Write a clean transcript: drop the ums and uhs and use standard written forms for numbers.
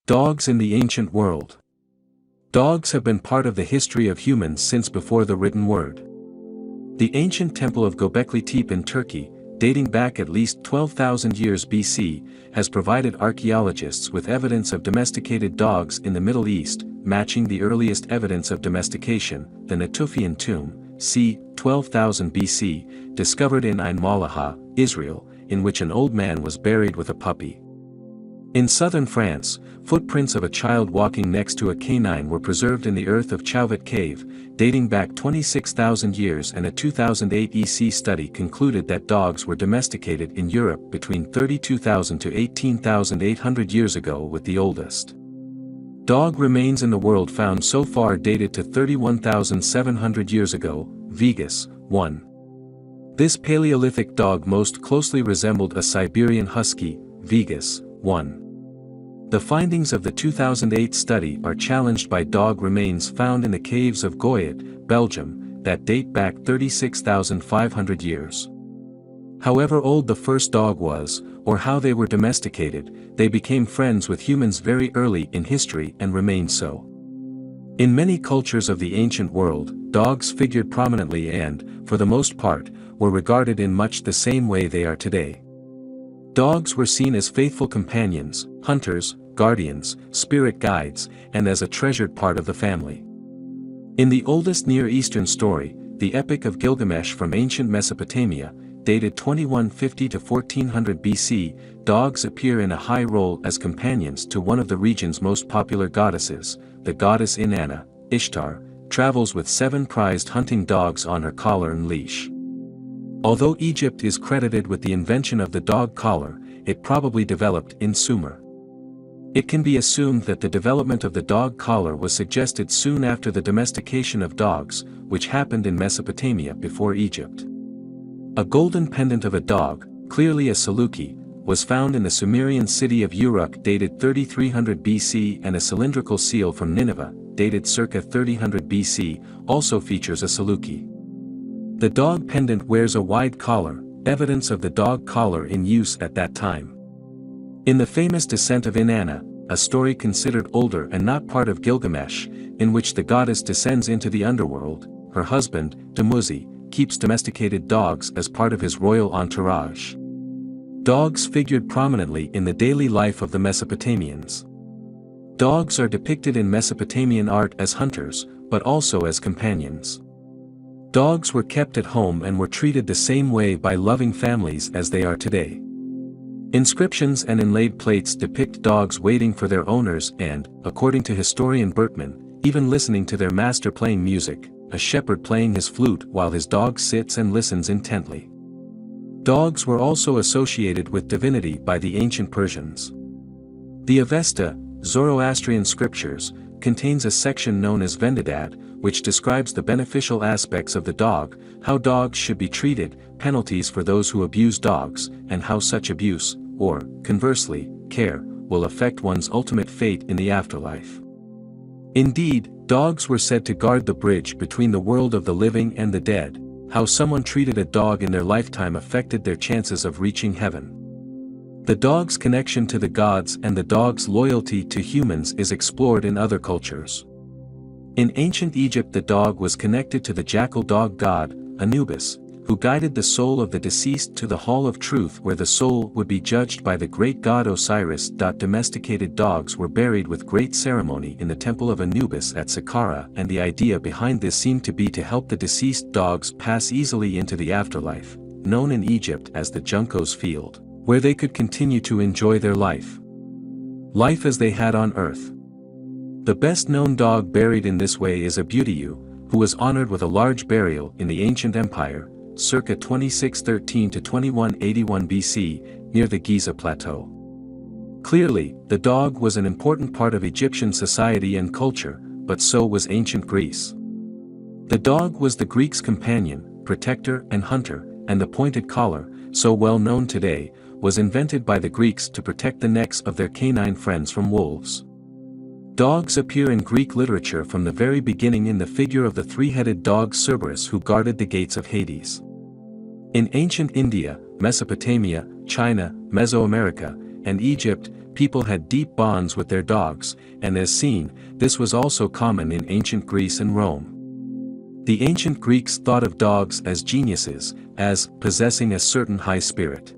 Dogs in the ancient world. Dogs have been part of the history of humans since before the written word. The ancient temple of Gobekli-Tepe in Turkey, dating back at least 12,000 years BC, has provided archaeologists with evidence of domesticated dogs in the Middle East, matching the earliest evidence of domestication, the Natufian Tomb, c. 12,000 BC, discovered in Ein Mallaha, Israel, in which an old man was buried with a puppy. In southern France, footprints of a child walking next to a canine were preserved in the earth of Chauvet Cave, dating back 26,000 years, and a 2008 EC study concluded that dogs were domesticated in Europe between 32,000 to 18,800 years ago, with the oldest dog remains in the world found so far dated to 31,700 years ago, Viegas, 1. This Paleolithic dog most closely resembled a Siberian Husky, Viegas, 1. The findings of the 2008 study are challenged by dog remains found in the caves of Goyet, Belgium, that date back 36,500 years. However old the first dog was, or how they were domesticated, they became friends with humans very early in history and remain so. In many cultures of the ancient world, dogs figured prominently and, for the most part, were regarded in much the same way they are today. Dogs were seen as faithful companions, hunters, guardians, spirit guides, and as a treasured part of the family. In the oldest Near Eastern story, the Epic of Gilgamesh from ancient Mesopotamia, dated 2150 to 1400 BC, dogs appear in a high role as companions to one of the region's most popular goddesses. The goddess Inanna, Ishtar, travels with 7 prized hunting dogs on her collar and leash. Although Egypt is credited with the invention of the dog collar, it probably developed in Sumer. It can be assumed that the development of the dog collar was suggested soon after the domestication of dogs, which happened in Mesopotamia before Egypt. A golden pendant of a dog, clearly a saluki, was found in the Sumerian city of Uruk dated 3300 BC, and a cylindrical seal from Nineveh, dated circa 3000 BC, also features a saluki. The dog pendant wears a wide collar, evidence of the dog collar in use at that time. In the famous Descent of Inanna, a story considered older and not part of Gilgamesh, in which the goddess descends into the underworld, her husband, Dumuzi, keeps domesticated dogs as part of his royal entourage. Dogs figured prominently in the daily life of the Mesopotamians. Dogs are depicted in Mesopotamian art as hunters, but also as companions. Dogs were kept at home and were treated the same way by loving families as they are today. Inscriptions and inlaid plates depict dogs waiting for their owners and, according to historian Bertman, even listening to their master playing music, a shepherd playing his flute while his dog sits and listens intently. Dogs were also associated with divinity by the ancient Persians. The Avesta, Zoroastrian scriptures, contains a section known as Vendidad, which describes the beneficial aspects of the dog, how dogs should be treated, penalties for those who abuse dogs, and how such abuse, or, conversely, care, will affect one's ultimate fate in the afterlife. Indeed, dogs were said to guard the bridge between the world of the living and the dead. How someone treated a dog in their lifetime affected their chances of reaching heaven. The dog's connection to the gods and the dog's loyalty to humans is explored in other cultures. In ancient Egypt, the dog was connected to the jackal dog god, Anubis, who guided the soul of the deceased to the hall of truth, where the soul would be judged by the great god Osiris. Domesticated dogs were buried with great ceremony in the temple of Anubis at Saqqara, and the idea behind this seemed to be to help the deceased dogs pass easily into the afterlife, known in Egypt as the Junco's Field, where they could continue to enjoy their life as they had on earth. The best-known dog buried in this way is Abutiyu, who was honored with a large burial in the ancient empire, circa 2613 to 2181 BC, near the Giza Plateau. Clearly, the dog was an important part of Egyptian society and culture, but so was ancient Greece. The dog was the Greeks' companion, protector and hunter, and the pointed collar, so well known today, was invented by the Greeks to protect the necks of their canine friends from wolves. Dogs appear in Greek literature from the very beginning in the figure of the three-headed dog Cerberus who guarded the gates of Hades. In ancient India, Mesopotamia, China, Mesoamerica, and Egypt, people had deep bonds with their dogs, and as seen, this was also common in ancient Greece and Rome. The ancient Greeks thought of dogs as geniuses, as possessing a certain high spirit.